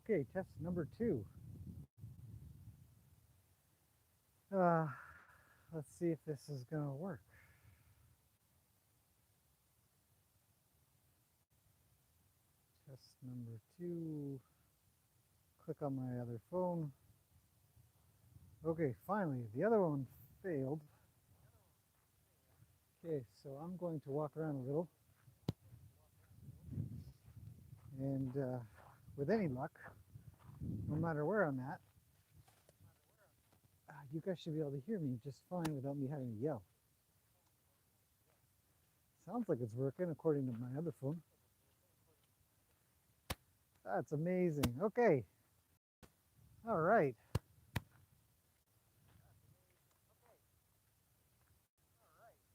Okay, test number 2. Let's see if this is going to work. Test number 2. Click on my other phone. Okay, finally, the other one failed. Okay, so I'm going to walk around a little. And with any luck, no matter where I'm at, you guys should be able to hear me just fine without me having to yell. Sounds like it's working according to my other phone. That's amazing. Okay. All right.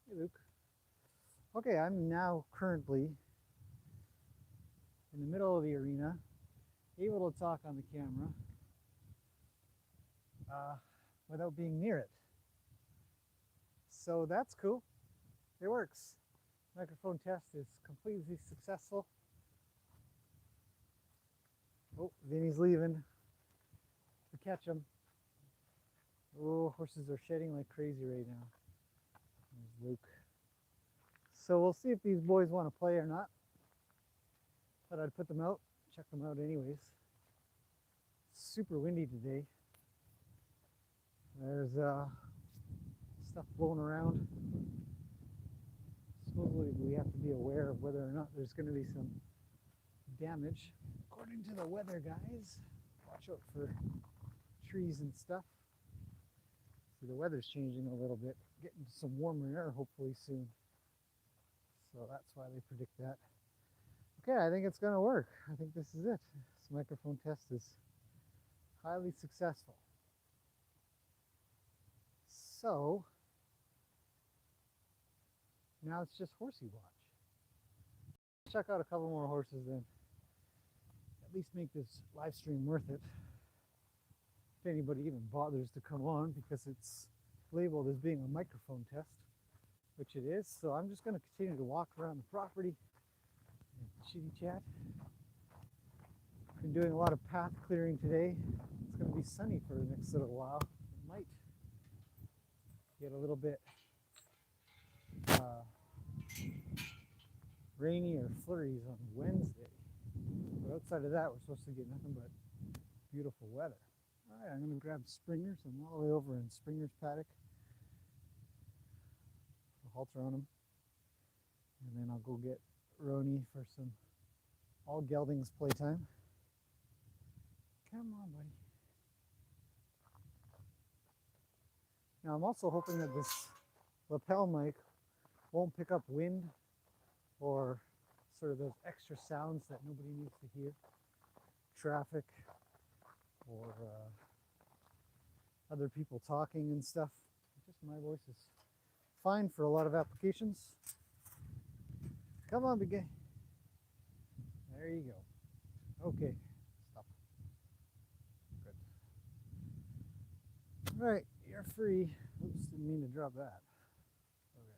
Hey, Luke. Okay, I'm now currently in the middle of the arena, able to talk on the camera without being near it. So that's cool. It works. Microphone test is completely successful. Oh, Vinny's leaving. We catch him. Oh, horses are shedding like crazy right now. There's Luke. So we'll see if these boys want to play or not. Thought I'd put them out, check them out anyways. Super windy today. There's stuff blowing around. Supposedly we have to be aware of whether or not there's going to be some damage. According to the weather guys, watch out for trees and stuff. See, the weather's changing a little bit, getting some warmer air hopefully soon. So that's why they predict that. Okay, I think it's going to work. I think this is it. This microphone test is highly successful. So now it's just horsey watch. Check out a couple more horses then. At least make this live stream worth it. If anybody even bothers to come on, because it's labeled as being a microphone test, which it is. So I'm just going to continue to walk around the property and chitty chat. Been doing a lot of path clearing today. It's going to be sunny for the next little while. It might get a little bit rainy or flurries on Wednesday. But outside of that, we're supposed to get nothing but beautiful weather. All right, I'm going to grab Springers. I'm all the way over in Springer's paddock. I'll halter on him. And then I'll go get Roni for some all geldings playtime. Come on, buddy. Now I'm also hoping that this lapel mic won't pick up wind or sort of those extra sounds that nobody needs to hear. Traffic or other people talking and stuff. Just my voice is fine for a lot of applications. Come on, big guy. There you go. Okay, stop. Good. All right, you're free. Oops, didn't mean to drop that. Okay.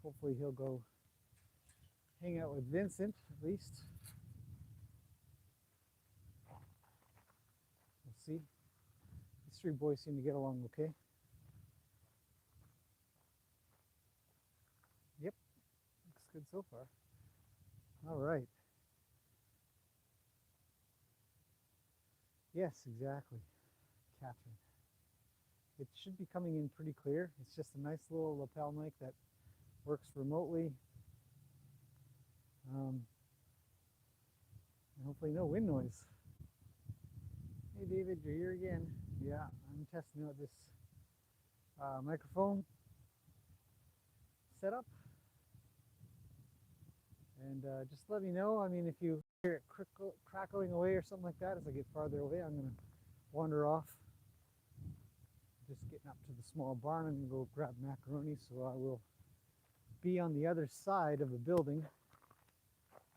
Hopefully he'll go hang out with Vincent at least. We'll see. These three boys seem to get along okay. Yep, looks good so far. All right. Yes, exactly, Catherine. It should be coming in pretty clear. It's just a nice little lapel mic that works remotely. And hopefully no wind noise. Hey David, you're here again. Yeah, I'm testing out this microphone setup. And just let me know. I mean, if you hear it crackling away or something like that as I get farther away, I'm going to wander off. Just getting up to the small barn. I'm going to go grab macaroni, so I will be on the other side of the building.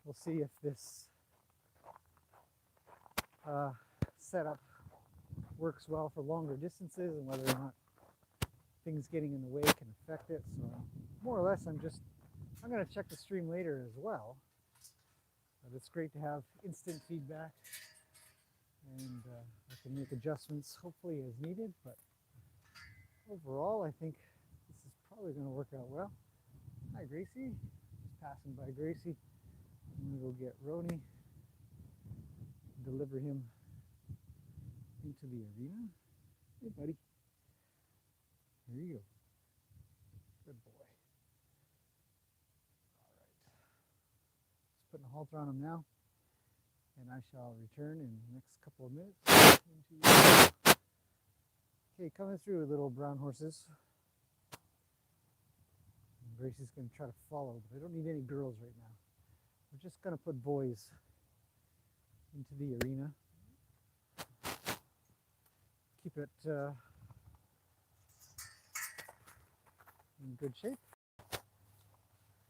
We'll see if this setup works well for longer distances and whether or not things getting in the way can affect it. So more or less I'm going to check the stream later as well But it's great to have instant feedback, and I can make adjustments hopefully as needed. But overall, I think this is probably going to work out well. Hi, Gracie. Just passing by Gracie. I'm going to go get Roni, deliver him into the arena. Hey, buddy. Here you go. Good boy. All right. Just putting a halter on him now, and I shall return in the next couple of minutes. Okay, coming through, little brown horses. And Gracie's going to try to follow, but I don't need any girls right now. We're just going to put boys into the arena. Keep it in good shape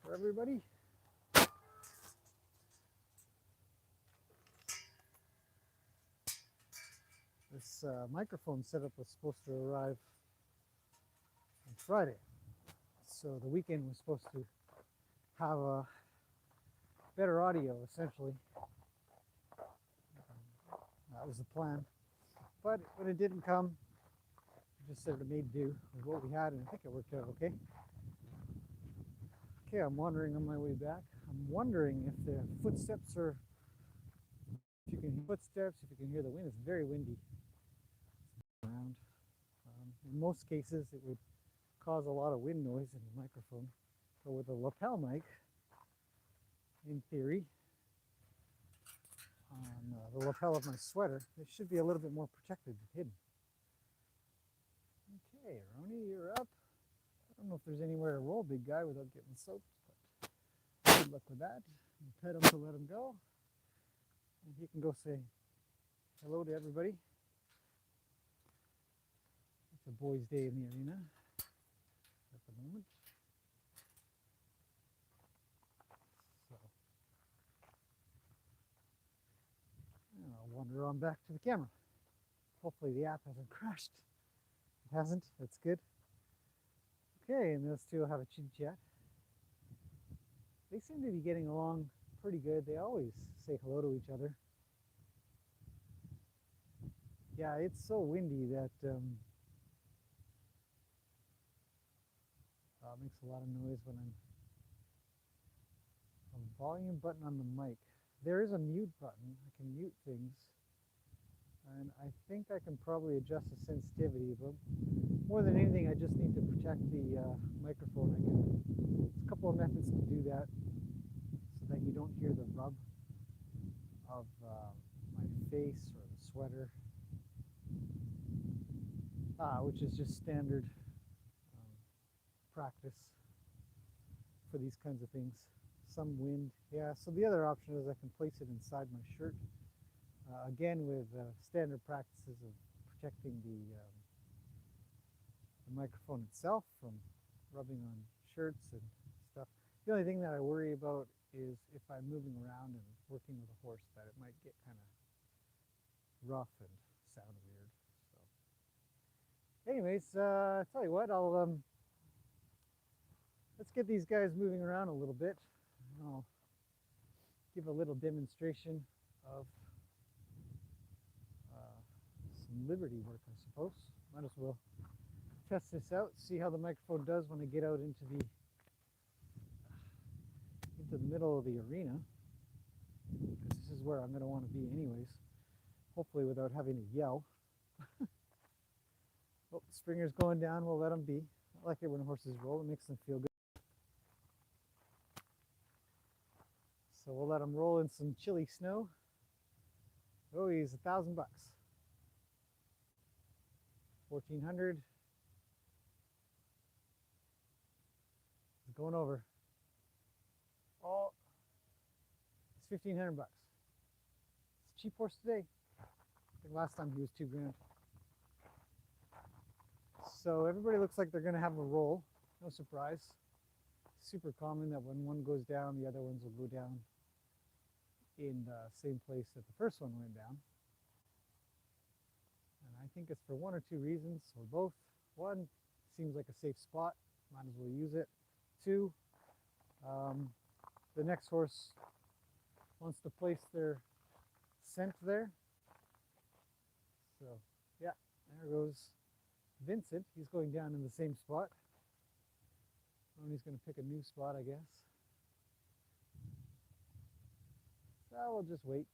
for everybody. This microphone setup was supposed to arrive on Friday, so the weekend was supposed to have a better audio, essentially. That was the plan. But when it didn't come, I just said it made do with what we had, and I think it worked out okay. Okay, I'm wandering on my way back. I'm wondering if the footsteps are, if you can hear footsteps, if you can hear the wind. It's very windy around. In most cases, it would cause a lot of wind noise in the microphone. But with a lapel mic, in theory, on the lapel of my sweater, it should be a little bit more protected and hidden. Okay, Roni, you're up. I don't know if there's anywhere to roll, big guy, without getting soaked, but good luck with that. You pet him to let him go, and he can go say hello to everybody. It's a boys' day in the arena at the moment. So I'll wander on back to the camera. Hopefully the app hasn't crashed. It hasn't, that's good. Okay, and those two will have a chit chat. They seem to be getting along pretty good. They always say hello to each other. Yeah, it's so windy that it makes a lot of noise when I'm volume button on the mic. There is a mute button. I can mute things. And I think I can probably adjust the sensitivity, but more than anything, I just need to protect the microphone. There's a couple of methods to do that so that you don't hear the rub of my face or the sweater, which is just standard practice for these kinds of things. Some wind, yeah. So the other option is I can place it inside my shirt. Again, with standard practices of protecting the microphone itself from rubbing on shirts and stuff. The only thing that I worry about is if I'm moving around and working with a horse, that it might get kind of rough and sound weird. So, anyways, tell you what, I'll let's get these guys moving around a little bit. I'll give a little demonstration of some liberty work, I suppose. Might as well test this out, see how the microphone does when I get out into the middle of the arena, because this is where I'm going to want to be anyways, hopefully without having to yell. Oh, Springer's going down, we'll let him be. I like it when horses roll, it makes them feel good. So we'll let him roll in some chilly snow. Oh, he's $1,000. 1,400. He's going over. Oh, it's 1,500 bucks. It's a cheap horse today. I think last time he was $2,000. So everybody looks like they're going to have a roll. No surprise. Super common that when one goes down, the other ones will go down in the same place that the first one went down. And I think it's for one or two reasons, or both. One, seems like a safe spot, might as well use it. Two, the next horse wants to place their scent there. So yeah, there goes Vincent. He's going down in the same spot. Ronnie's going to pick a new spot, I guess. So we'll just wait.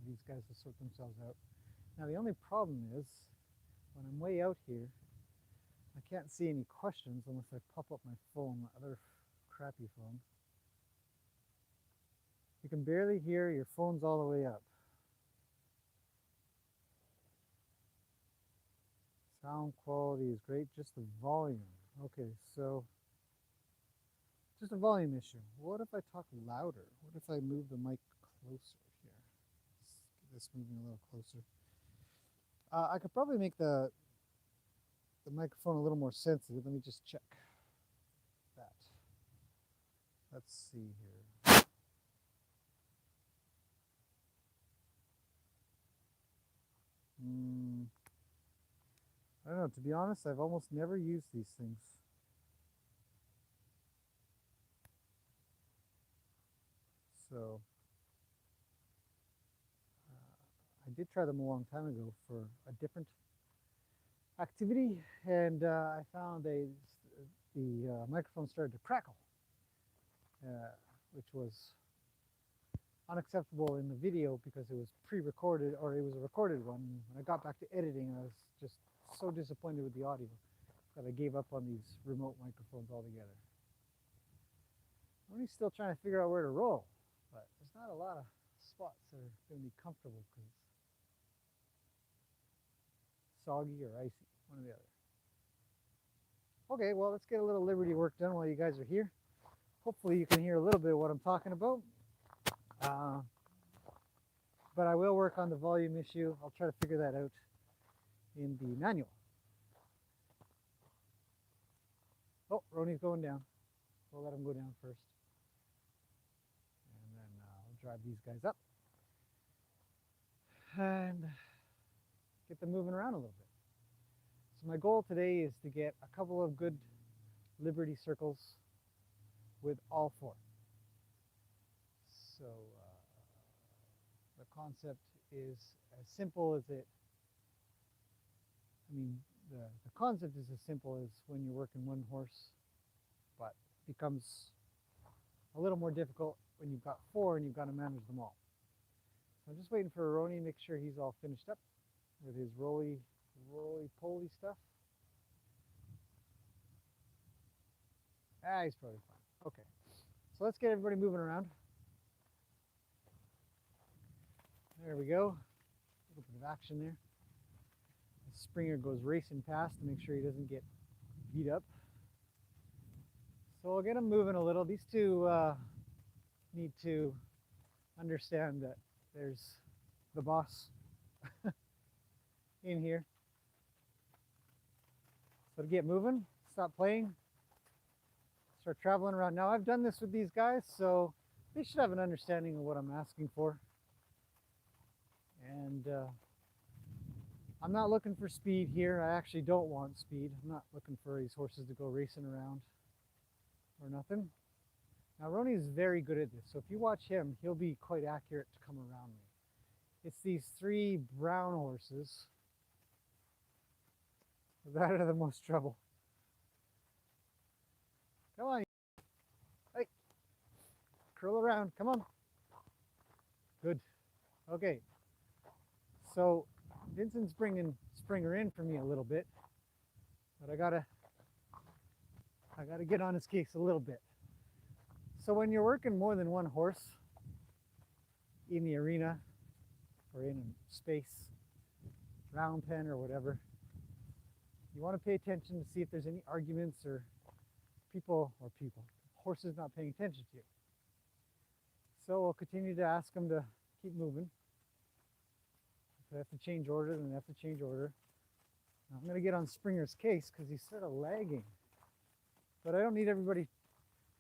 These guys will sort themselves out. Now the only problem is, when I'm way out here, I can't see any questions unless I pop up my phone, my other crappy phone. You can barely hear, your phone's all the way up. Sound quality is great, just the volume. Okay, so just a volume issue. What if I talk louder? What if I move the mic closer here? Let's get this moving a little closer. I could probably make the microphone a little more sensitive. Let me just check that. Let's see here. I don't know, to be honest, I've almost never used these things. So I did try them a long time ago for a different activity, and I found the microphone started to crackle, which was unacceptable in the video because it was pre-recorded, or it was a recorded one. When I got back to editing, I was just so disappointed with the audio that I gave up on these remote microphones altogether. I'm still trying to figure out where to roll, but there's not a lot of spots that are going to be comfortable because it's soggy or icy, one or the other. Okay, well, let's get a little Liberty work done while you guys are here. Hopefully you can hear a little bit of what I'm talking about. But I will work on the volume issue. I'll try to figure that out in the manual. Oh, Ronnie's going down. We'll let him go down first. And then I'll drive these guys up and get them moving around a little bit. So my goal today is to get a couple of good Liberty circles with all four. So the concept is as simple as it, the concept is as simple as when you're working one horse, but becomes a little more difficult when you've got four and you've got to manage them all. So I'm just waiting for Ronnie to make sure he's all finished up with his roly-poly stuff. He's probably fine. Okay, so let's get everybody moving around. There we go. A little bit of action there. The Springer goes racing past to make sure he doesn't get beat up. So we'll get him moving a little. These two need to understand that there's the boss in here. So to get moving, stop playing, start traveling around. Now I've done this with these guys, so they should have an understanding of what I'm asking for. And I'm not looking for speed here. I actually don't want speed. I'm not looking for these horses to go racing around or nothing. Now Ronnie is very good at this, so if you watch him, he'll be quite accurate to come around me. It's these three brown horses that are the most trouble. Come on. Hey. Curl around. Come on. Good. Okay. So Vincent's bringing Springer in for me a little bit, but I gotta get on his case a little bit. So when you're working more than one horse in the arena or in a space, round pen or whatever, you want to pay attention to see if there's any arguments or horses not paying attention to you. So we'll continue to ask them to keep moving. If they have to change order, then they have to change order. Now I'm going to get on Springer's case because he's sort of lagging. But I don't need everybody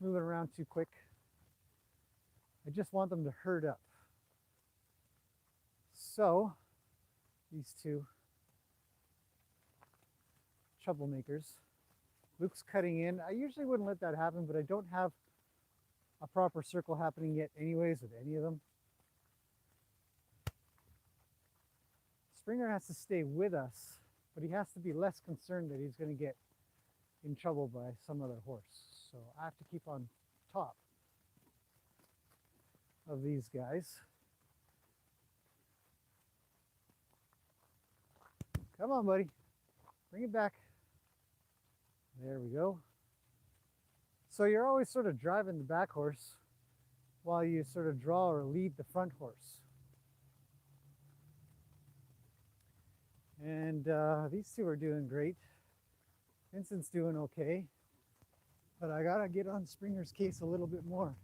moving around too quick. I just want them to herd up. So these two troublemakers Luke's cutting in. I usually wouldn't let that happen, but I don't have a proper circle happening yet anyways with any of them. Springer has to stay with us, but he has to be less concerned that he's going to get in trouble by some other horse. So I have to keep on top of these guys. Come on, buddy. Bring it back. There we go. So you're always sort of driving the back horse while you sort of draw or lead the front horse. And these two are doing great. Vincent's doing okay. But I gotta get on Springer's case a little bit more.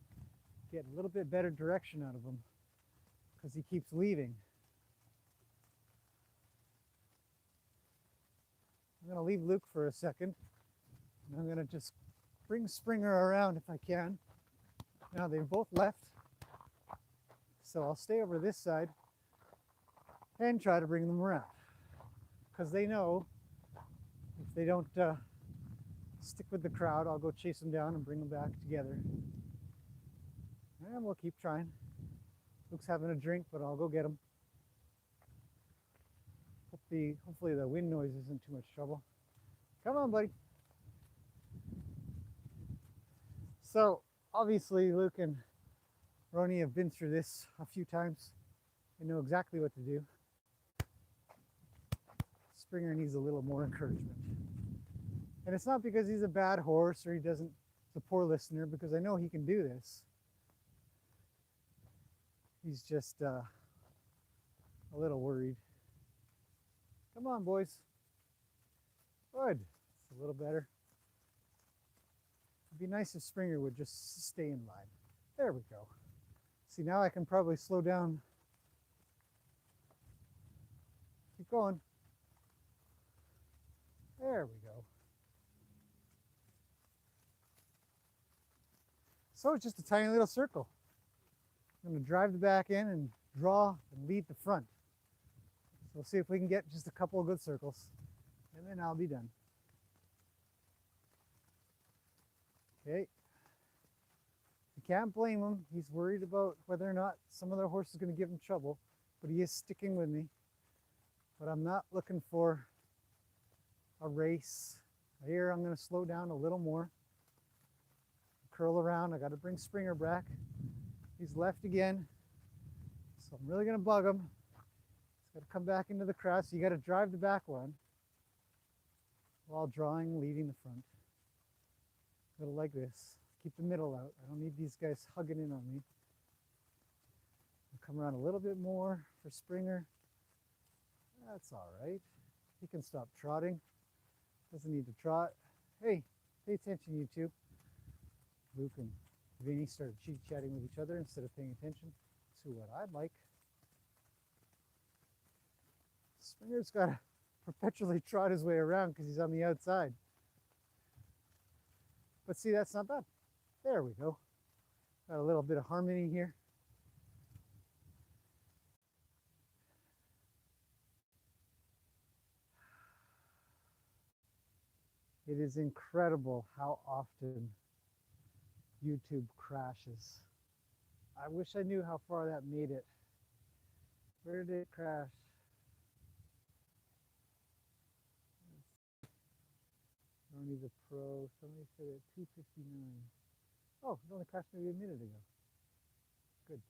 Get a little bit better direction out of him because he keeps leaving. I'm gonna leave Luke for a second. And I'm gonna just bring Springer around if I can. Now they've both left. So I'll stay over this side and try to bring them around. Because they know if they don't stick with the crowd, I'll go chase them down and bring them back together. And we'll keep trying. Luke's having a drink, but I'll go get him. Hopefully the wind noise isn't too much trouble. Come on, buddy. So obviously Luke and Ronnie have been through this a few times and know exactly what to do. Springer needs a little more encouragement. And it's not because he's a bad horse or he's a poor listener, because I know he can do this. He's just a little worried. Come on, boys. Good. It's a little better. It'd be nice if Springer would just stay in line. There we go. See, now I can probably slow down. Keep going. There we go. So it's just a tiny little circle. I'm going to drive the back in and draw and lead the front. So we'll see if we can get just a couple of good circles, and then I'll be done. Okay. You can't blame him. He's worried about whether or not some other horse is going to give him trouble, but he is sticking with me. But I'm not looking for a race. Here I'm going to slow down a little more. Curl around. I got to bring Springer back. He's left again. So I'm really going to bug him. He's got to come back into the crowd. So you got to drive the back one while drawing, leading the front. A little like this. Keep the middle out. I don't need these guys hugging in on me. I'll come around a little bit more for Springer. That's all right. He can stop trotting. Doesn't need to trot. Hey, pay attention, you two. Luke and Vinny started chit-chatting with each other instead of paying attention to what I'd like. Springer's got to perpetually trot his way around because he's on the outside. But see, that's not bad. There we go. Got a little bit of harmony here. It is incredible how often YouTube crashes. I wish I knew how far that made it. Where did it crash? Ronnie's a pro. Somebody said at 2:59. Oh, it only crashed maybe a minute ago. Good.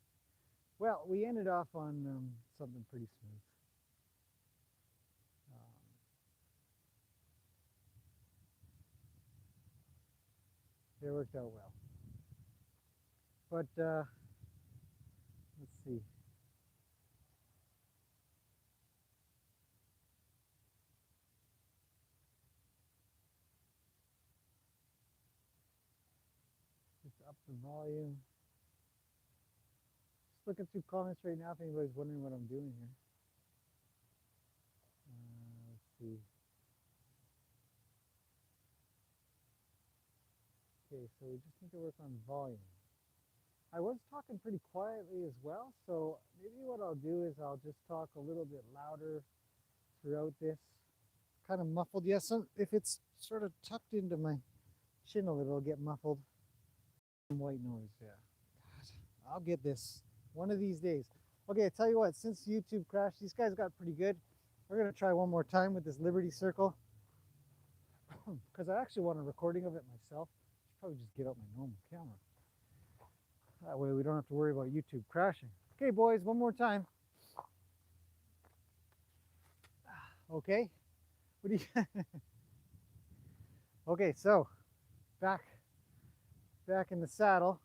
Well, we ended off on something pretty smooth. It worked out well. But let's see. Just up the volume. Just looking through comments right now if anybody's wondering what I'm doing here. Let's see. Okay, so we just need to work on volume. I was talking pretty quietly as well, so maybe what I'll do is I'll just talk a little bit louder throughout this, kind of muffled. Yes, if it's sort of tucked into my chin a little, it'll get muffled. White noise, yeah. God, I'll get this one of these days. Okay, I tell you what, since YouTube crashed, these guys got pretty good. We're gonna try one more time with this Liberty Circle because I actually want a recording of it myself. Should probably just get out my normal camera. That way we don't have to worry about YouTube crashing. Okay, boys, one more time. Okay, what do you? Okay, so back in the saddle.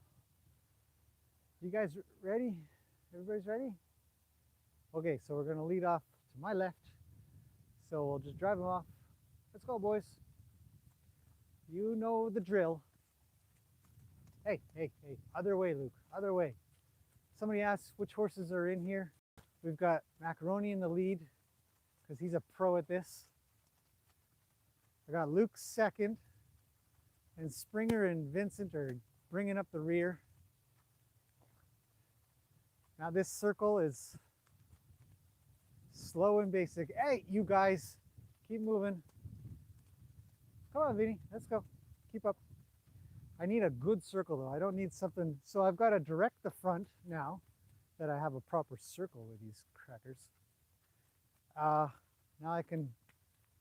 You guys ready? Everybody's ready? Okay, so we're gonna lead off to my left. So we'll just drive them off. Let's go, boys. You know the drill. Hey, hey, hey, other way, Luke, other way. Somebody asked which horses are in here. We've got Macaroni in the lead because he's a pro at this. I got Luke second, and Springer and Vincent are bringing up the rear. Now this circle is slow and basic. Hey, you guys, keep moving. Come on, Vinny, let's go. Keep up. I need a good circle though. I don't need something. So I've got to direct the front now that I have a proper circle with these crackers. Now I can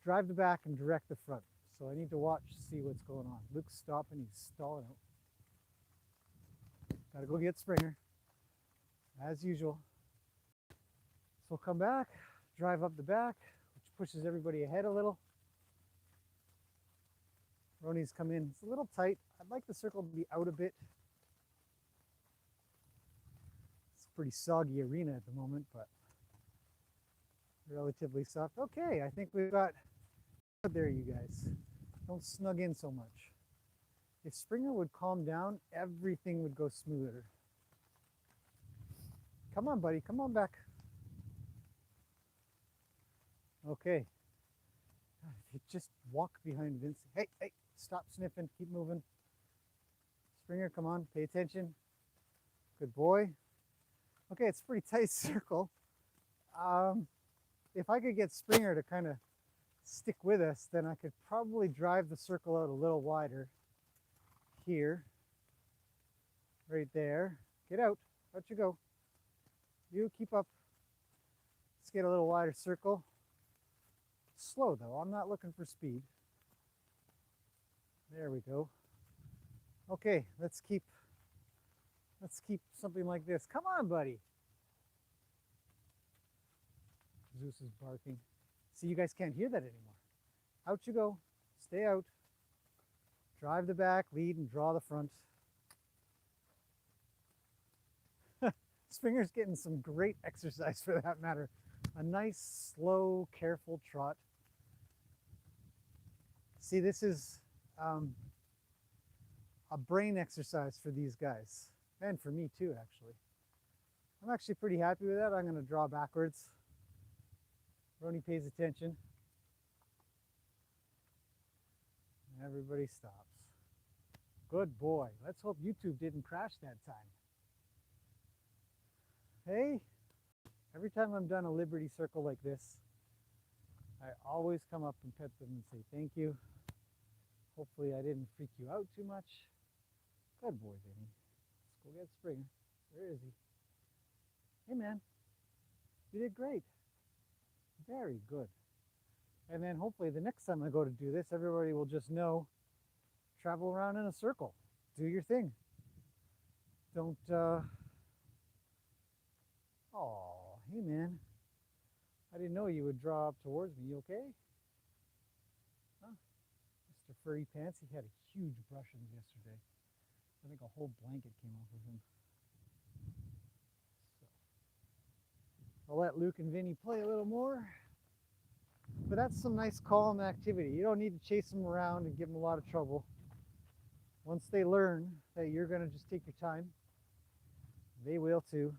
drive the back and direct the front. So I need to watch, see what's going on. Luke's stopping, he's stalling out. Gotta go get Springer, as usual. So come back, drive up the back, which pushes everybody ahead a little. Roni's come in, it's a little tight. I'd like the circle to be out a bit. It's a pretty soggy arena at the moment, but relatively soft. Okay, I think we've got, there you guys. Don't snug in so much. If Springer would calm down, everything would go smoother. Come on, buddy, come on back. Okay. You just walk behind Vince. Hey, hey, stop sniffing, keep moving. Springer, come on, pay attention. Good boy. Okay, it's a pretty tight circle. If I could get Springer to kind of stick with us, then I could probably drive the circle out a little wider. Here, right there. Get out, out you go. You keep up. Let's get a little wider circle. Slow though, I'm not looking for speed. There we go. Okay, let's keep something like this. Come on, buddy. Zeus is barking. See, you guys can't hear that anymore. Out you go, stay out. Drive the back, lead, and draw the front. Springer's getting some great exercise for that matter. A nice, slow, careful trot. See, this is a brain exercise for these guys, and for me too, actually. I'm actually pretty happy with that. I'm going to draw backwards. Roni pays attention. Everybody stops. Good boy. Let's hope YouTube didn't crash that time. Hey, every time I'm done a Liberty Circle like this, I always come up and pet them and say thank you. Hopefully I didn't freak you out too much. Good boy, Vinny. Let's go get Springer. Where is he? Hey, man. You did great. Very good. And then hopefully the next time I go to do this, everybody will just know, travel around in a circle. Do your thing. Don't, oh, hey man. I didn't know you would draw up towards me. You okay? Huh? Mr. Furry Pants, he had a huge brushing yesterday. I think a whole blanket came off of him. So, I'll let Luke and Vinny play a little more. But that's some nice calm activity. You don't need to chase them around and give them a lot of trouble. Once they learn that you're going to just take your time, they will too.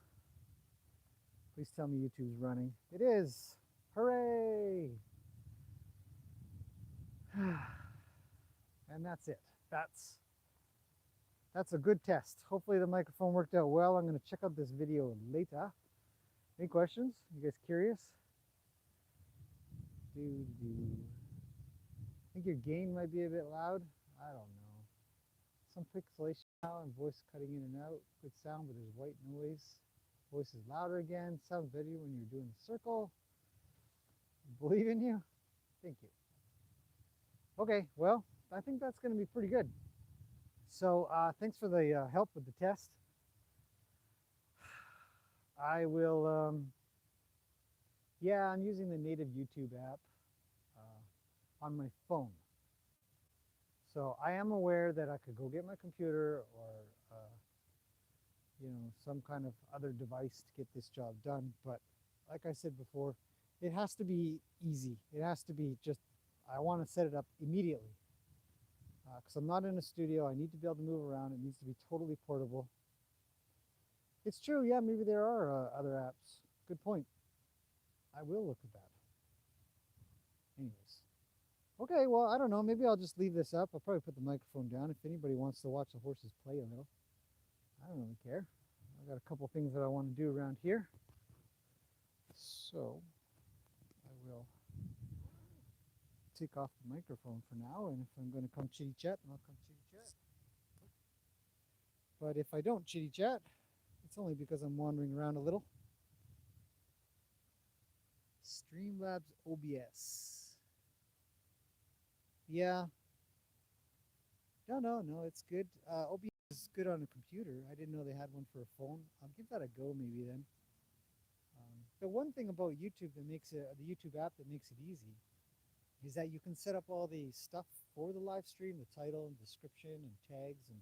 Please tell me YouTube's running. It is. Hooray! And that's it. That's a good test. Hopefully the microphone worked out well. I'm going to check out this video later. Any questions? You guys curious? think your gain might be a bit loud. I don't know. Some pixelation now and voice cutting in and out. Good sound, but there's white noise. Voice is louder again. Sounds better when you're doing a circle. Believe in you. Thank you. Okay, well, I think that's going to be pretty good. So thanks for the help with the test. I will, yeah, I'm using the native YouTube app on my phone. So I am aware that I could go get my computer or, you know, some kind of other device to get this job done. But like I said before, it has to be easy. It has to be just, I want to set it up immediately. Because I'm not in a studio, I need to be able to move around. It needs to be totally portable. It's true, yeah, maybe there are other apps. Good point. I will look at that. Anyways. Okay, well, I don't know. Maybe I'll just leave this up. I'll probably put the microphone down if anybody wants to watch the horses play a little. I don't really care. I've got a couple things that I want to do around here. So I will take off the microphone for now, and if I'm going to come chitty chat, then I'll come chitty chat. But if I don't chitty chat, it's only because I'm wandering around a little. Streamlabs OBS. Yeah. No, it's good. OBS is good on a computer. I didn't know they had one for a phone. I'll give that a go maybe then. The one thing about YouTube that makes it, the YouTube app that makes it easy, is that you can set up all the stuff for the live stream, the title and description and tags and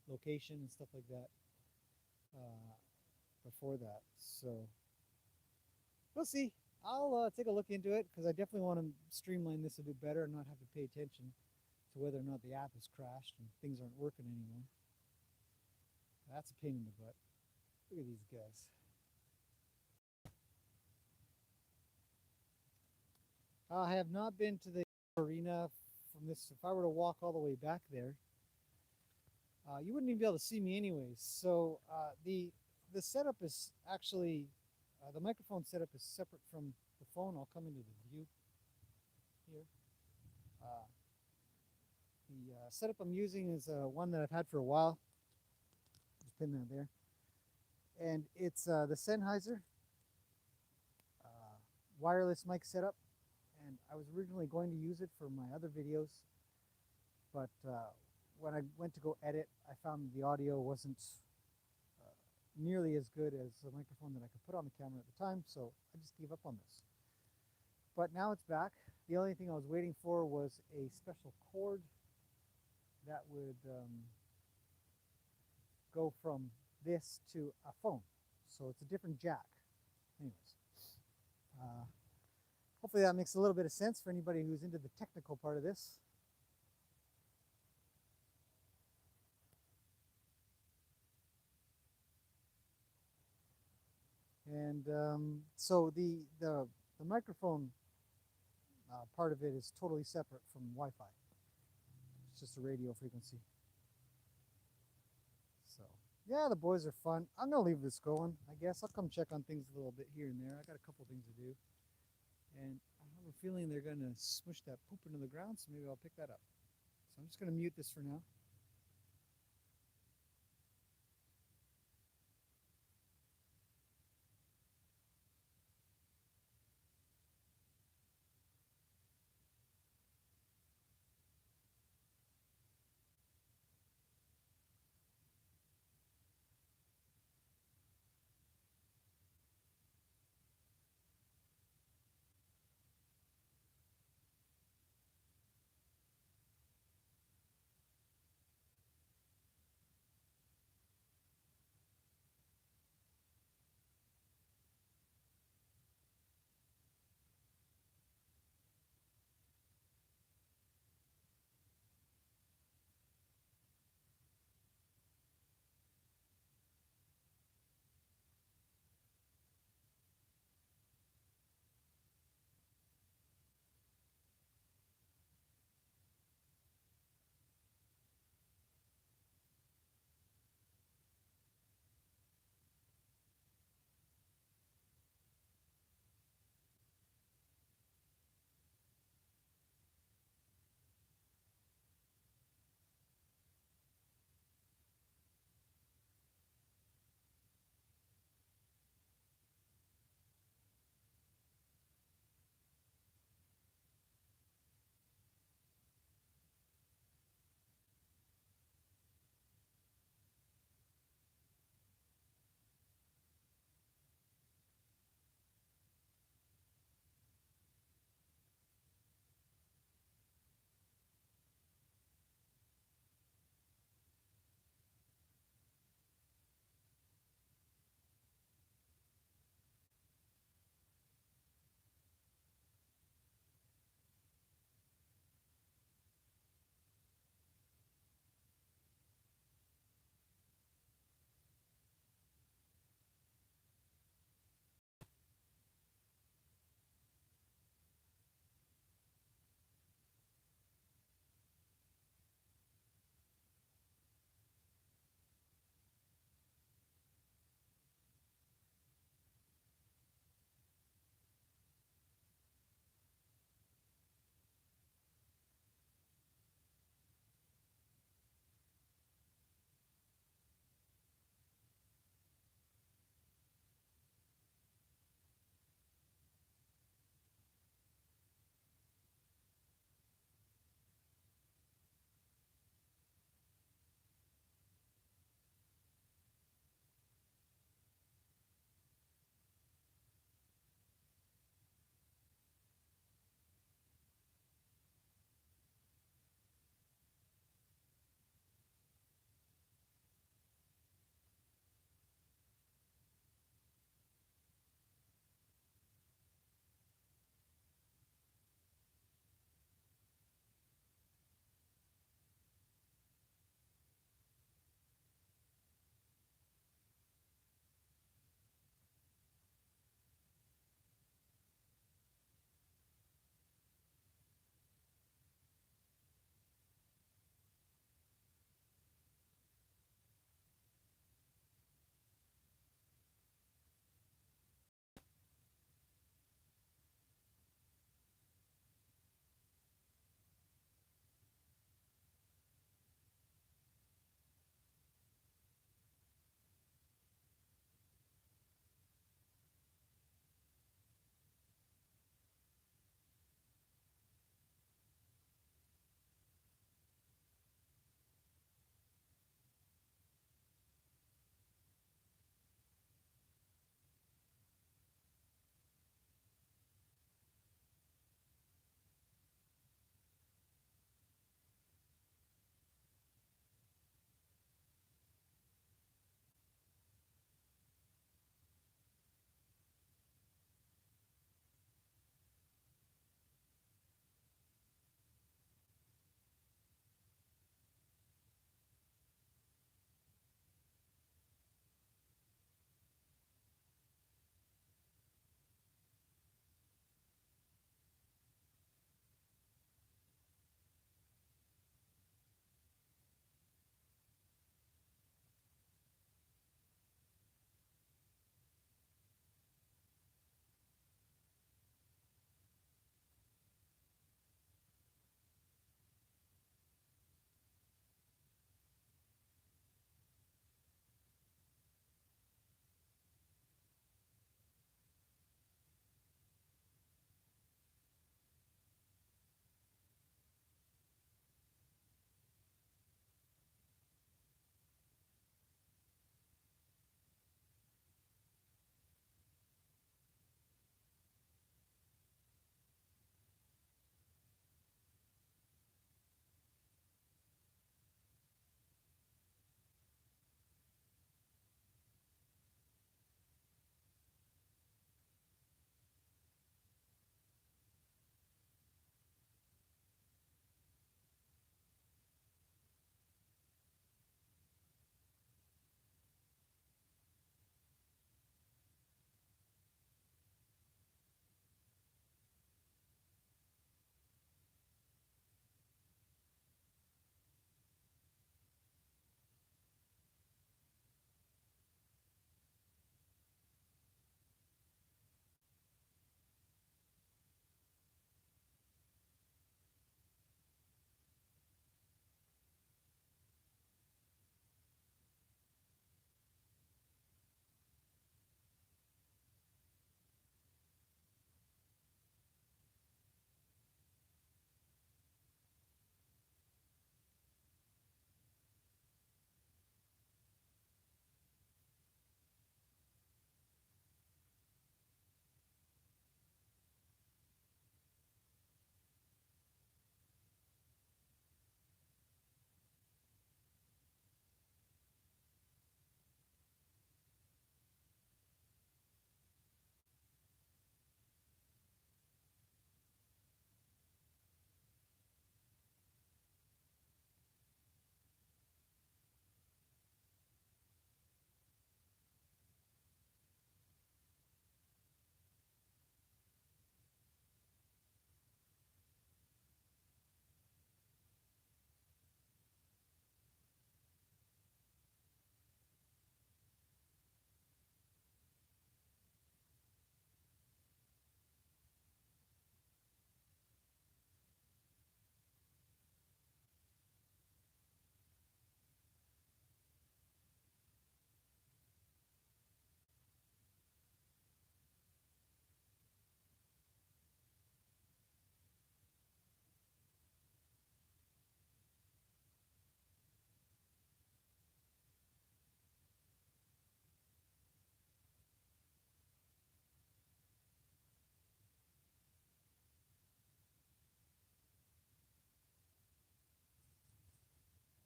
location and stuff like that before that. So we'll see. I'll take a look into it because I definitely want to streamline this a bit better and not have to pay attention to whether or not the app has crashed and things aren't working anymore. That's a pain in the butt. Look at these guys. I have not been to the arena from this. If I were to walk all the way back there, you wouldn't even be able to see me anyways. So the setup is actually, the microphone setup is separate from the phone. I'll come into the view here. The setup I'm using is one that I've had for a while. Just pin that there. And it's the Sennheiser wireless mic setup. And I was originally going to use it for my other videos, but when I went to go edit, I found the audio wasn't nearly as good as the microphone that I could put on the camera at the time, so I just gave up on this. But now it's back. The only thing I was waiting for was a special cord that would go from this to a phone. So it's a different jack. Anyways. Hopefully that makes a little bit of sense for anybody who's into the technical part of this. And so the microphone part of it is totally separate from Wi-Fi. It's just a radio frequency. So yeah, the boys are fun. I'm gonna leave this going. I guess I'll come check on things a little bit here and there. I got a couple things to do. And I have a feeling they're going to smush that poop into the ground, so maybe I'll pick that up. So I'm just going to mute this for now.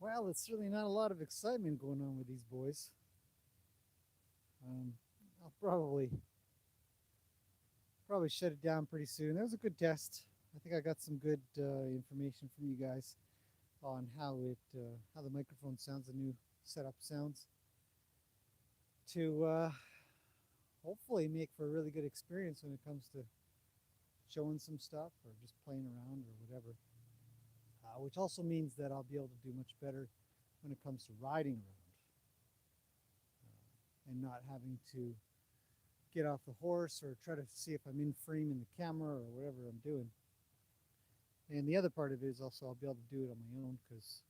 Well, it's certainly not a lot of excitement going on with these boys. I'll probably shut it down pretty soon. That was a good test. I think I got some good information from you guys on how the microphone sounds, the new setup sounds, to hopefully make for a really good experience when it comes to showing some stuff or just playing around or whatever. Which also means that I'll be able to do much better when it comes to riding around and not having to get off the horse or try to see if I'm in frame in the camera or whatever I'm doing. And the other part of it is also I'll be able to do it on my own, because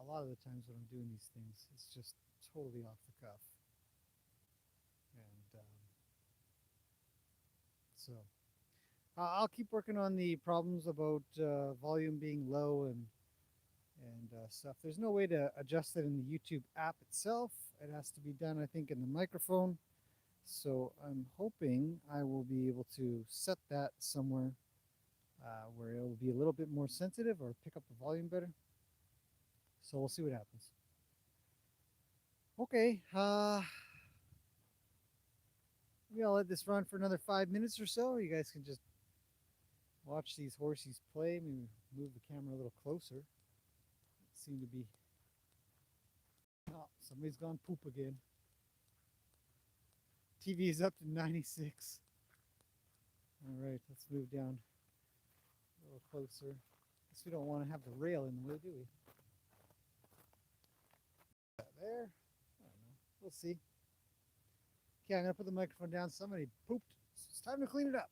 a lot of the times when I'm doing these things, it's just totally off the cuff. And so I'll keep working on the problems about volume being low and stuff. There's no way to adjust it in the YouTube app itself. It has to be done, I think, in the microphone. So I'm hoping I will be able to set that somewhere where it will be a little bit more sensitive or pick up the volume better. So we'll see what happens. Okay, maybe I'll let this run for another 5 minutes or so. You guys can just watch these horses play. Maybe move the camera a little closer. It seemed to be... Oh, somebody's gone poop again. TV is up to 96. All right, let's move down a little closer. Guess we don't want to have the rail in the way, do we? There. I don't know. We'll see. Okay, I'm going to put the microphone down. Somebody pooped. It's time to clean it up.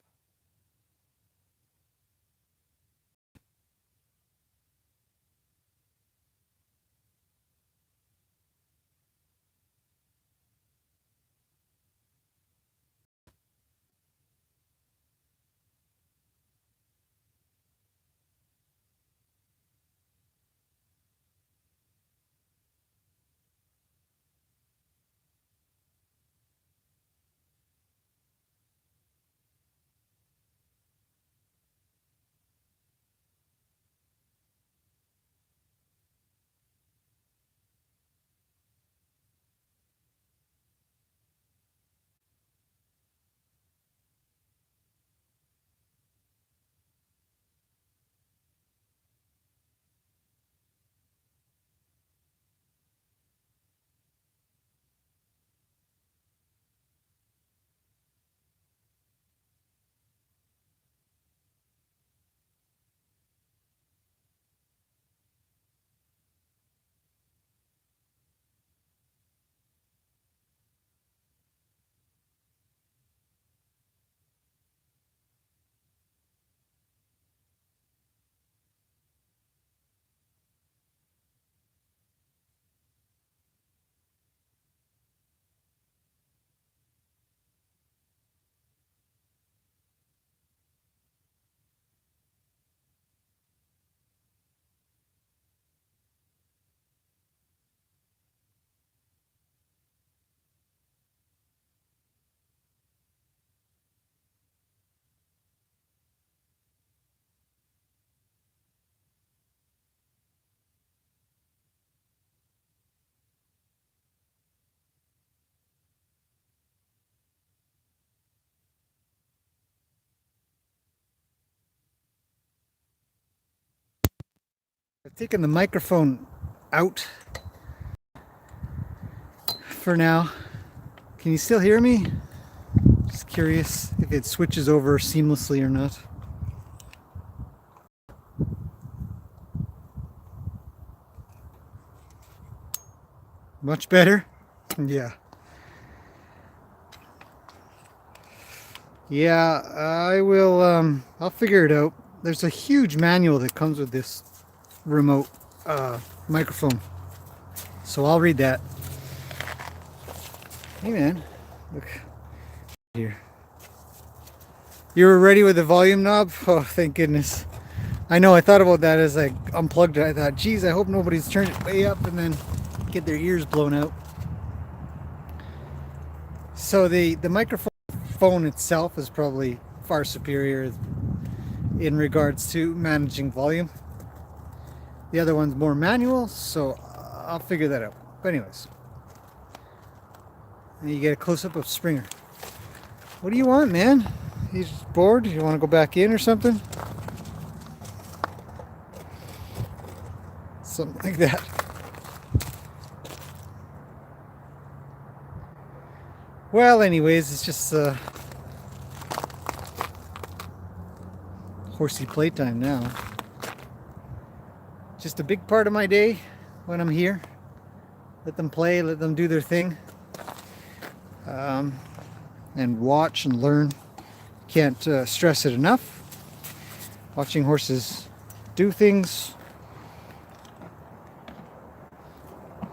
I've taken the microphone out for now. Can you still hear me? Just curious if it switches over seamlessly or not. Much better? Yeah. Yeah, I will, I'll figure it out. There's a huge manual that comes with this remote microphone. So I'll read that. Hey man, look here. You were ready with the volume knob? Oh, thank goodness. I know, I thought about that as I unplugged it. I thought, geez, I hope nobody's turned it way up and then get their ears blown out. So the microphone itself is probably far superior in regards to managing volume. The other one's more manual, so I'll figure that out. But anyways, and you get a close-up of Springer. What do you want, man? He's bored? You want to go back in or something? Something like that. Well, anyways, it's just horsey playtime now. Just a big part of my day when I'm here. Let them play, let them do their thing. And watch and learn. Can't stress it enough. Watching horses do things.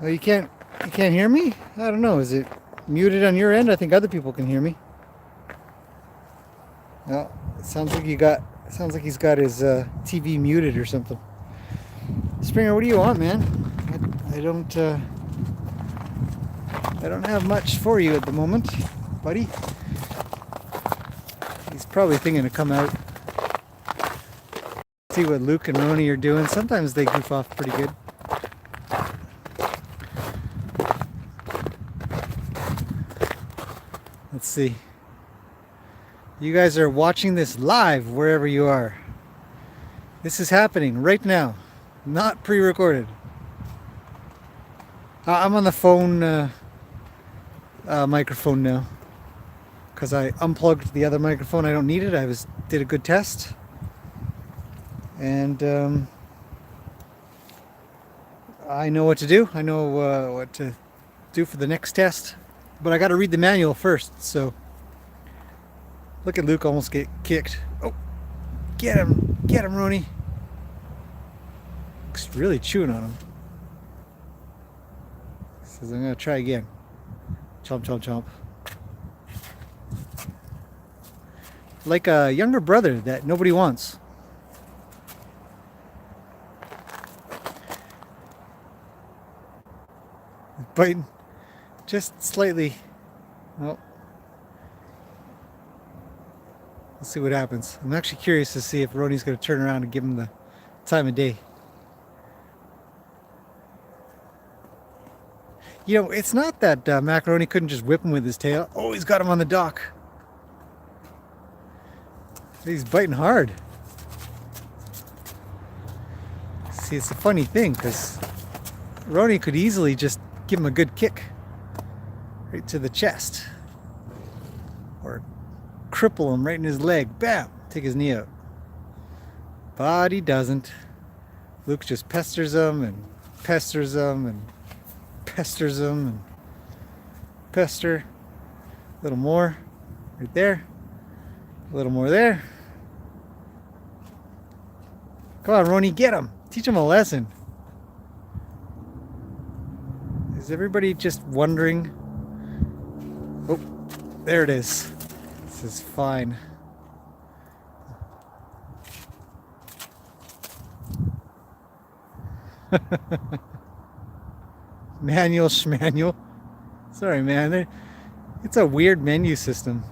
Oh, you can't hear me? I don't know. Is it muted on your end? I think other people can hear me. Well, it sounds like he's got his TV muted or something. Springer, what do you want, man? I don't have much for you at the moment, buddy. He's probably thinking to come out, see what Luke and Roni are doing. Sometimes they goof off pretty good. Let's see. You guys are watching this live wherever you are. This is happening right now, not pre-recorded. I'm on the phone microphone now because I unplugged the other microphone. I don't need it. I did a good test, and I know what to do. I know what to do for the next test, but I got to read the manual first. So look at Luke almost get kicked. Oh, get him, Roni. Luke's really chewing on him. Says I'm gonna try again. Chomp, chomp, chomp. Like a younger brother that nobody wants. Biting just slightly. Oh. Let's see what happens. I'm actually curious to see if Roni's going to turn around and give him the time of day. You know, it's not that Macaroni couldn't just whip him with his tail. Oh, he's got him on the dock. He's biting hard. See, it's a funny thing because Roni could easily just give him a good kick right to the chest or cripple him right in his leg. Bam! Take his knee out. But he doesn't. Luke just pesters him and pesters him and pesters him and pester. A little more right there. A little more there. Come on, Roni, get him. Teach him a lesson. Is everybody just wondering? Oh, there it is. This is fine. Manual schmanual. Sorry, man. It's a weird menu system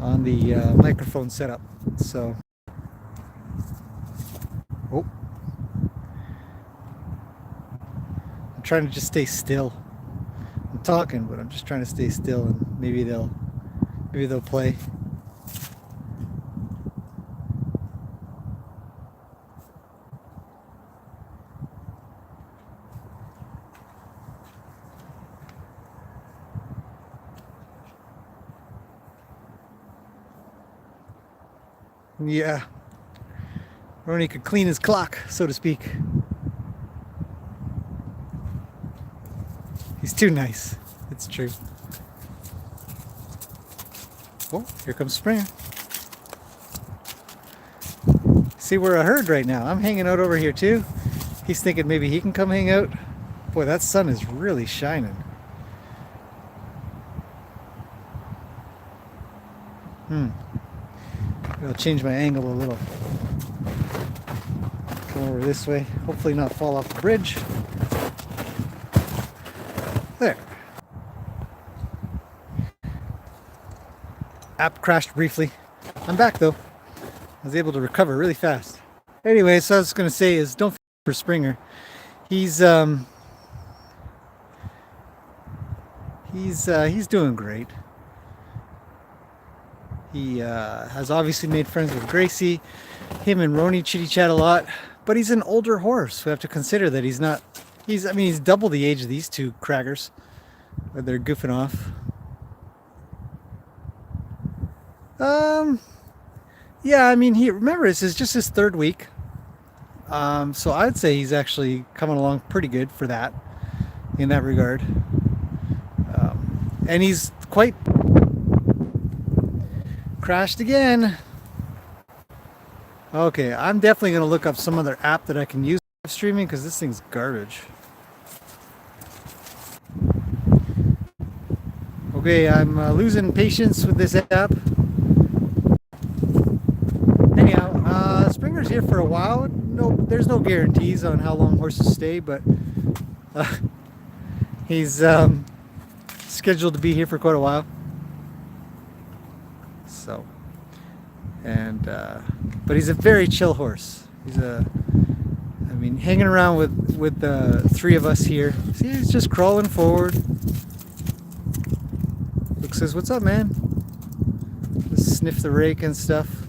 on the microphone setup. So, oh, I'm trying to just stay still. I'm talking, but I'm just trying to stay still, and maybe they'll play. Yeah, Roni could clean his clock, so to speak. He's too nice. It's true. Oh, here comes Springer. See, we're a herd right now. I'm hanging out over here too. He's thinking maybe he can come hang out. Boy, that sun is really shining. I'll change my angle a little. Come over this way. Hopefully not fall off the bridge. There. App crashed briefly. I'm back though. I was able to recover really fast. Anyway, so I was going to say is don't for Springer. He's doing great. He has obviously made friends with Gracie. Him and Roni chitty chat a lot, but he's an older horse. We have to consider that he's not. I mean, he's double the age of these two craggers. But they're goofing off. Yeah, I mean, remember this is just his third week. So I'd say he's actually coming along pretty good for that, in that regard. And he's quite crashed again. Okay, I'm definitely going to look up some other app that I can use live streaming because this thing's garbage. Okay, I'm losing patience with this app. Anyhow, Springer's here for a while. No, there's no guarantees on how long horses stay, but he's scheduled to be here for quite a while. So, and but he's a very chill horse. I mean, hanging around with the three of us here. See, he's just crawling forward. Luke says, "What's up, man?" Just sniff the rake and stuff.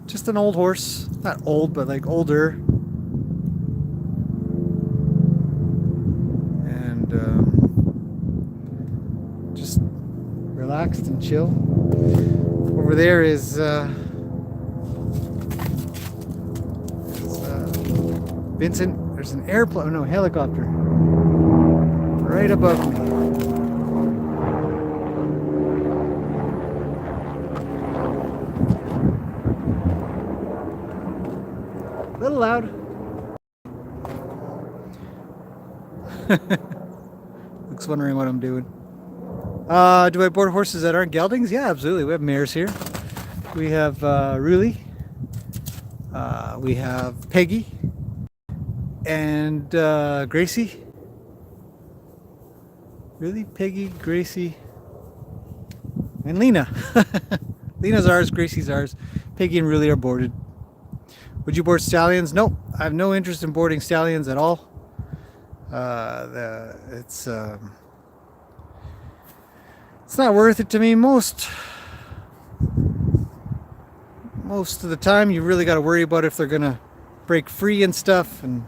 Just an old horse. Not old, but like older. And just relaxed and chill. Over there is Vincent. There's an airplane, oh no, helicopter right above me. A little loud. Luke's wondering what I'm doing. Do I board horses that aren't geldings? Yeah, absolutely. We have mares here. We have Ruli. We have Peggy. And Gracie. Really? Peggy, Gracie, and Lena. Lena's ours, Gracie's ours. Peggy and Ruli are boarded. Would you board stallions? Nope. I have no interest in boarding stallions at all. It's not worth it to me. Most of the time, you really got to worry about if they're gonna break free and stuff and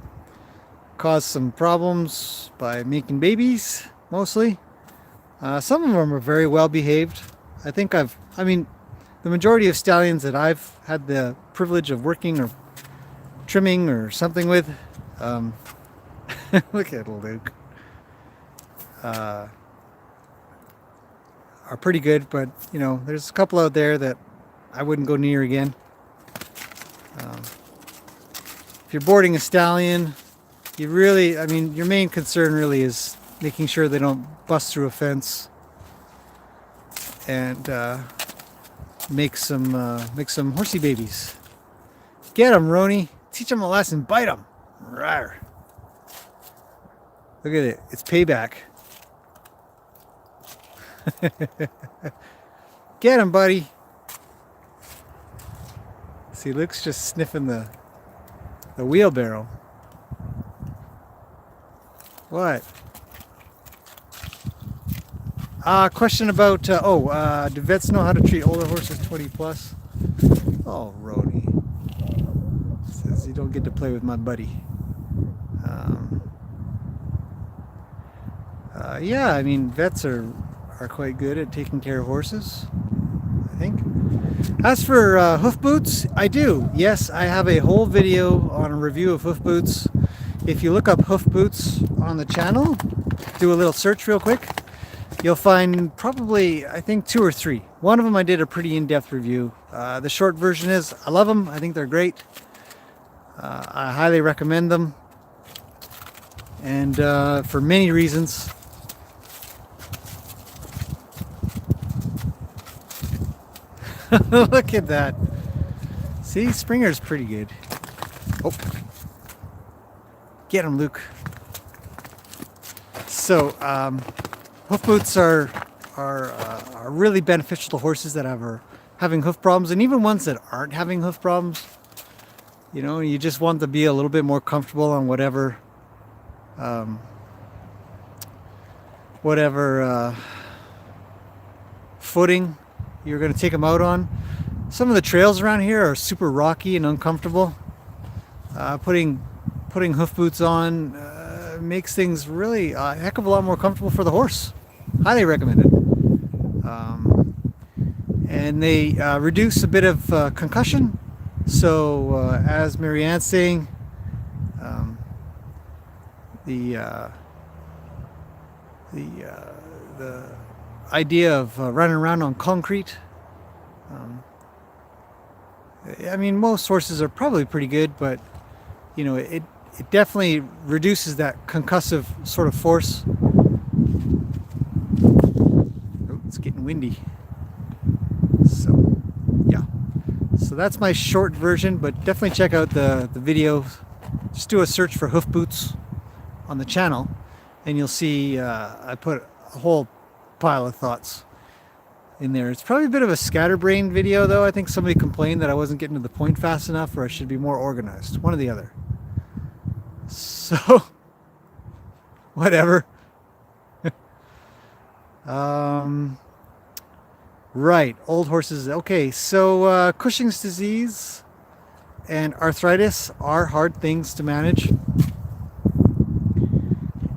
cause some problems by making babies. Mostly, some of them are very well behaved. I mean, the majority of stallions that I've had the privilege of working or trimming or something with, look at Luke, are pretty good, but you know, there's a couple out there that I wouldn't go near again. If you're boarding a stallion, you really, I mean, your main concern really is making sure they don't bust through a fence and make some horsey babies. Get them, Roni. Teach them a lesson. Bite them. Rawr. Look at it. It's payback. Get him, buddy. See, Luke's just sniffing the wheelbarrow. What? Question about, do vets know how to treat older horses 20 plus? Oh, Roni. Says you don't get to play with my buddy. Yeah, I mean, vets are quite good at taking care of horses, I think. As for hoof boots, I do. Yes, I have a whole video on a review of hoof boots. If you look up hoof boots on the channel, do a little search real quick, you'll find probably, I think, 2 or 3. One of them I did a pretty in-depth review. The short version is, I love them. I think they're great. I highly recommend them. And for many reasons. Look at that. See, Springer's pretty good. Oh. Get him, Luke. So, hoof boots are really beneficial to horses that are having hoof problems, and even ones that aren't having hoof problems. You know, you just want to be a little bit more comfortable on whatever footing you're going to take them out on. Some of the trails around here are super rocky and uncomfortable. Putting hoof boots on makes things really a heck of a lot more comfortable for the horse. Highly recommended. And they reduce a bit of concussion. So as Marianne's saying, the idea of running around on concrete. I mean, most horses are probably pretty good, but you know, it definitely reduces that concussive sort of force. Oh, it's getting windy. So, yeah. So that's my short version, but definitely check out the video. Just do a search for hoof boots on the channel, and you'll see I put a whole pile of thoughts in there. It's probably a bit of a scatterbrained video, though. I think somebody complained that I wasn't getting to the point fast enough, or I should be more organized. One or the other. So, whatever. Right, old horses. Okay, so Cushing's disease and arthritis are hard things to manage.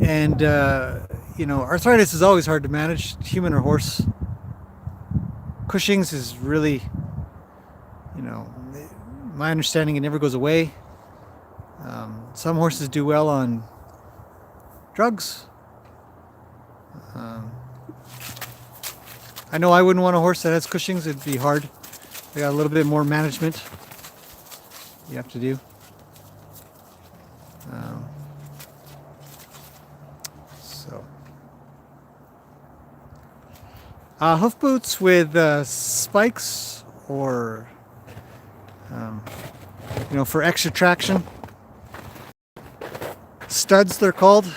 And, you know, arthritis is always hard to manage, human or horse. Cushing's is really, you know, my understanding, it never goes away. Some horses do well on drugs. I know I wouldn't want a horse that has Cushing's. It'd be hard. They got a little bit more management you have to do. Hoof boots with spikes, or you know, for extra traction. Studs, they're called,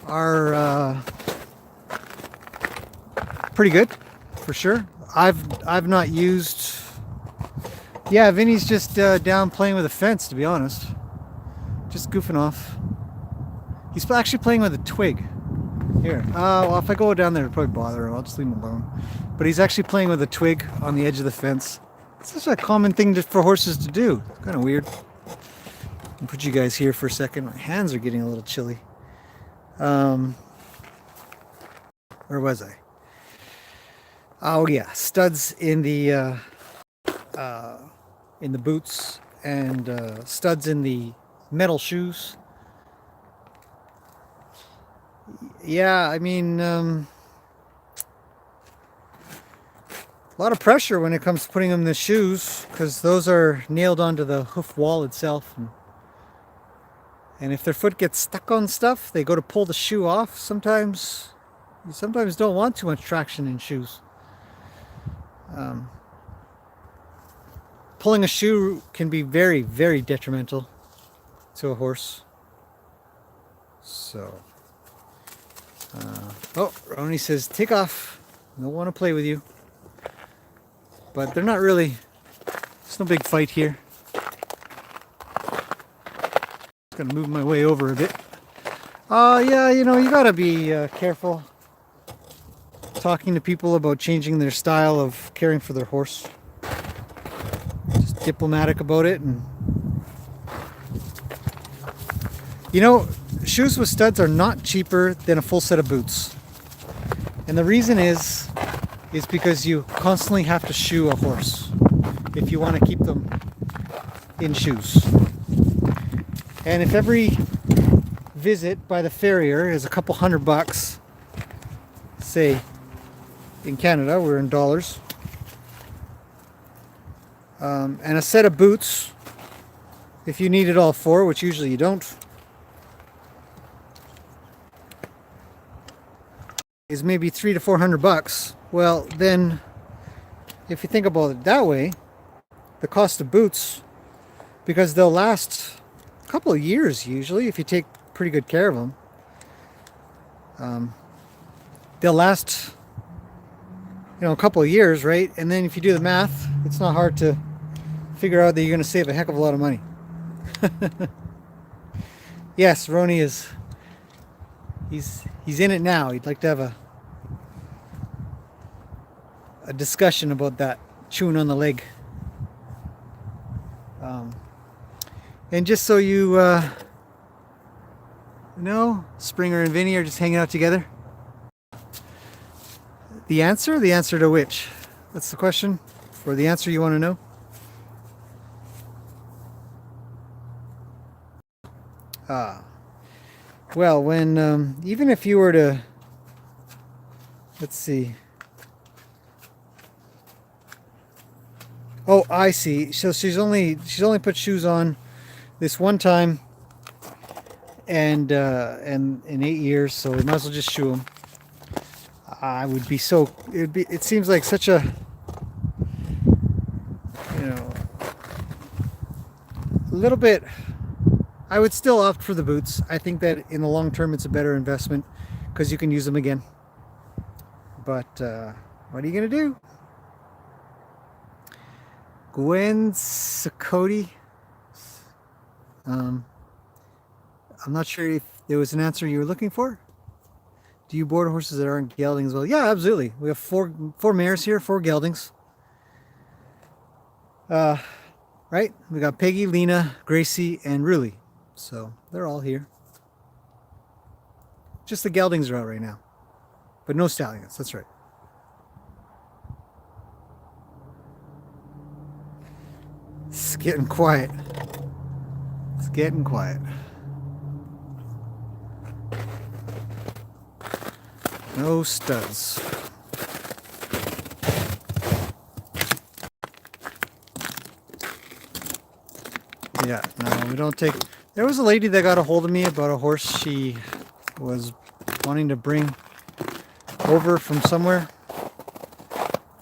are pretty good for sure. I've not used. Yeah, Vinny's just down playing with a fence, to be honest. Just goofing off. He's actually playing with a twig. Here. Well, if I go down there, it'll probably bother him. I'll just leave him alone. But he's actually playing with a twig on the edge of the fence. It's just a common thing for horses to do. It's kind of weird. I'll put you guys here for a second. My hands are getting a little chilly. Where was I? Oh yeah, studs in the boots, and studs in the metal shoes. Yeah, I mean, a lot of pressure when it comes to putting them in the shoes, because those are nailed onto the hoof wall itself. And if their foot gets stuck on stuff, they go to pull the shoe off. Sometimes you don't want too much traction in shoes. Pulling a shoe can be very, very detrimental to a horse. So... oh, Ronnie says, take off. I don't want to play with you. But they're not really, there's no big fight here. Just gonna move my way over a bit. Yeah, you know, you gotta be careful talking to people about changing their style of caring for their horse. Just diplomatic about it. And you know, shoes with studs are not cheaper than a full set of boots. And the reason is because you constantly have to shoe a horse if you want to keep them in shoes. And if every visit by the farrier is a couple $100, say in Canada, we're in dollars, and a set of boots, if you need it all four, which usually you don't, is maybe $300 to $400. Well, then, if you think about it that way, the cost of boots, because they'll last a couple of years usually if you take pretty good care of them. They'll last, you know, a couple of years, right? And then if you do the math, it's not hard to figure out that you're going to save a heck of a lot of money. Yes, Roni is. He's in it now. He'd like to have a discussion about that chewing on the leg. And just so you know, Springer and Vinny are just hanging out together. The answer? The answer to which? That's the question. For the answer you want to know? Well, when even if you were to, let's see. Oh, I see. So she's only put shoes on this one time, and in 8 years, so we might as well just shoe them. I would be so. It seems like such a, you know, a little bit. I would still opt for the boots. I think that in the long term it's a better investment because you can use them again. But what are you gonna do? Gwen Sakoti. I'm not sure if there was an answer you were looking for. Do you board horses that aren't geldings as well? Yeah, absolutely. We have four mares here, 4 geldings. Right? We got Peggy, Lena, Gracie, and Ruli. So they're all here. Just the geldings are out right now. But no stallions, that's right. It's getting quiet. It's getting quiet. No studs. Yeah, no, we don't take... There was a lady that got a hold of me about a horse she was wanting to bring over from somewhere.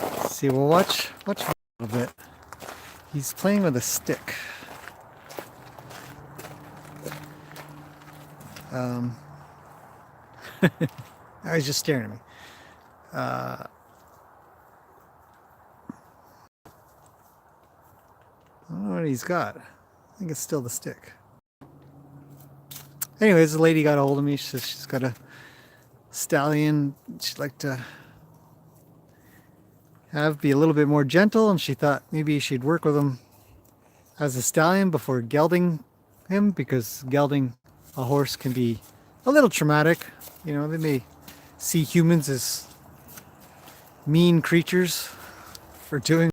Let's see, we'll watch a little bit. He's playing with a stick. He's just staring at me. I don't know what he's got. I think it's still the stick. Anyways, the lady got a hold of me. She says she's got a stallion she'd like to be a little bit more gentle, and she thought maybe she'd work with him as a stallion before gelding him, because gelding a horse can be a little traumatic. You know, they may see humans as mean creatures for doing.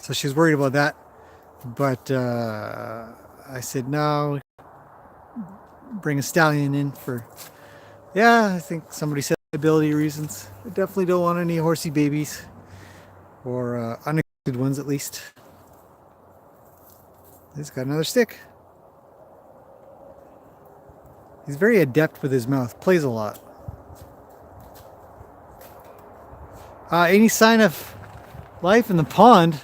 So she's worried about that. But I said, no, bring a stallion in for, yeah, I think somebody said liability reasons. I definitely don't want any horsey babies, or unexpected ones at least. He's got another stick. He's very adept with his mouth, plays a lot. Any sign of life in the pond?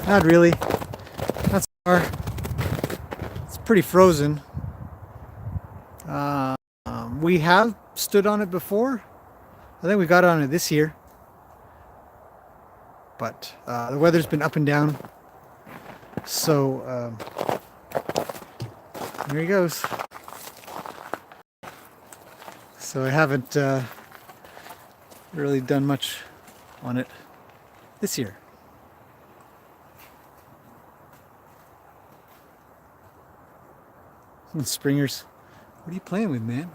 Not really. Not so far. It's pretty frozen. We have stood on it before. I think we got on it this year. But the weather's been up and down. So there he goes. So I haven't really done much on it this year. Springers, what are you playing with, man?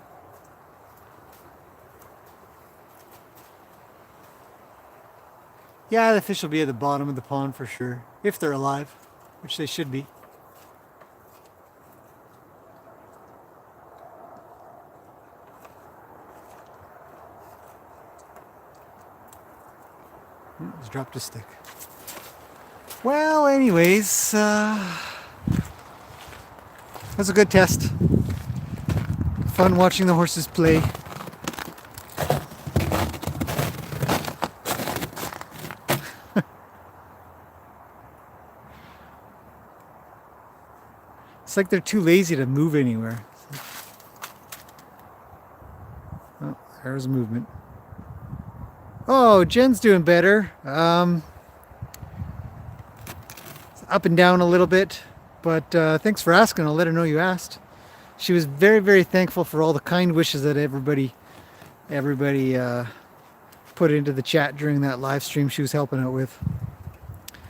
Yeah, the fish will be at the bottom of the pond for sure, if they're alive, which they should be. He's dropped a stick. Well, anyways, that's a good test. Fun watching the horses play. It's like they're too lazy to move anywhere. Oh, there's movement. Oh, Jen's doing better. up and down a little bit, but thanks for asking. I'll let her know you asked. She was very, very thankful for all the kind wishes that everybody put into the chat during that live stream she was helping out with.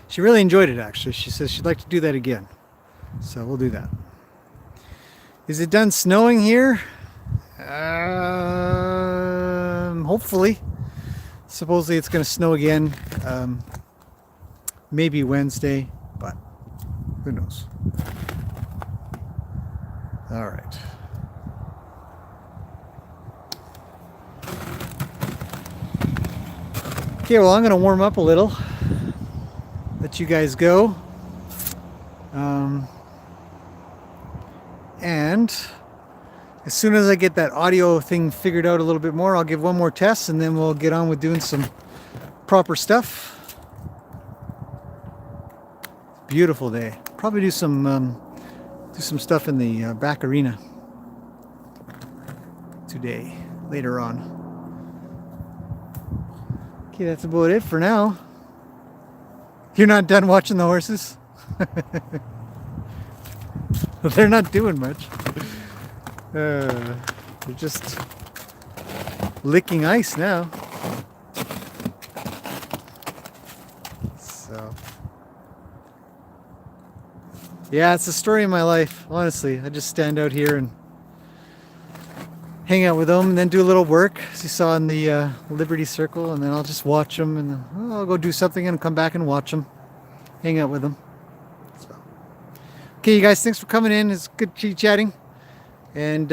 She really enjoyed it, actually. She says she'd like to do that again. So we'll do that. Is it done snowing here? Hopefully. Supposedly it's going to snow again. Maybe Wednesday, but who knows? All right. Okay, well, I'm going to warm up a little. Let you guys go. And as soon as I get that audio thing figured out a little bit more, I'll give one more test and then we'll get on with doing some proper stuff. Beautiful day. Probably do some stuff in the back arena today, later on. Okay, that's about it for now. You're not done watching the horses? They're not doing much. They're just licking ice now. So, yeah, it's the story of my life, honestly. I just stand out here and hang out with them and then do a little work, as you saw in the Liberty Circle, and then I'll just watch them and then I'll go do something and come back and watch them, hang out with them. So. Okay, you guys, thanks for coming in. It's good chit-chatting. And